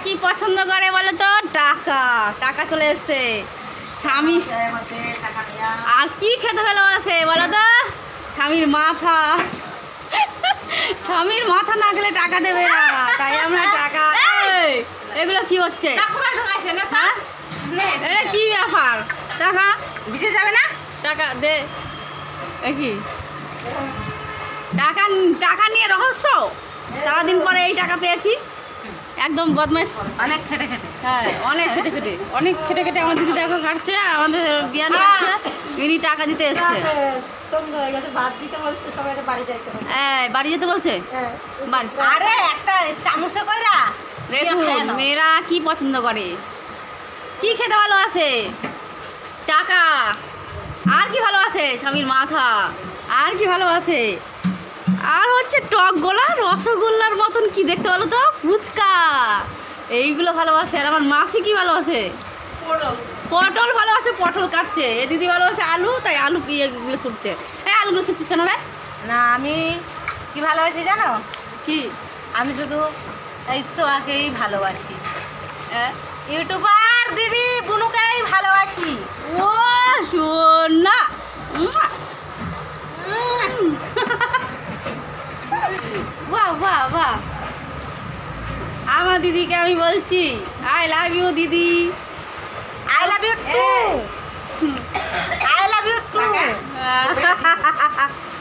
কি পছন্দ করে বলো তো? টাকা। টাকা চলে এসছে স্বামী। আর কি খেতে ভালোবাসে বলো তো? স্বামীর মাথা। স্বামীর মাথা না খেলে টাকা দেবে না, তাই আমরা টাকা। এগুলো কি হচ্ছে? হ্যাঁ, এটা কি ব্যাপার? টাকা ভিজে যাবে না? টাকা দে। কি টাকা? টাকা নিয়ে রহস্য। সারাদিন পরে এই টাকা পেয়েছি। একদম বদমাইশ। অনেক খেটে খেটে। হ্যাঁ, অনেক খেটে খেটে, অনেক খেটে খেটে আমার দিদি দেখো কাটছে, আমাদের বিয়ান কাটছে। ইনি টাকা দিতে এসছে। সন্ধ্যা হয়ে গেছে, ভাত দিতে বলছে, সবাই বাড়ি যাইতে বলছে। হ্যাঁ, বাড়ি যেতে বলছে। বাড়ি। আরে একটা চামচে কইরা দেখুন মেয়েরা কি পছন্দ করে, কি খেতে ভালোবাসে? টাকা। আর কি ভালোবাসে? স্বামীর মাথা। আর কি ভালোবাসে? আর হচ্ছে টক গোলা, রসগোল্লার মতন কি দেখতে বলো তো? ফুচকা। এইগুলো ভালোবাসে। আর আমার মাসি কি ভালোবাসে? পটল ভালোবাসে, পটল কাটছে। এ দিদি ভালোবাসে আলু, তাই আলু ইয়েগুলো ছুটছে। হ্যাঁ, আলুগুলো ছুটছিস কেন রে? না, আমি কি ভালোবাসি জানো? কি? আমি শুধু এই তোমাকেই ভালোবাসি। হ্যাঁ, ইউটিউবার দিদি বুনুকেই ভালোবাসি। ও সোনা। বাহ বাহ বাহ, আমার দিদিকে আমি বলছি আই লাভ ইউ দিদি। I love you too. I love you two.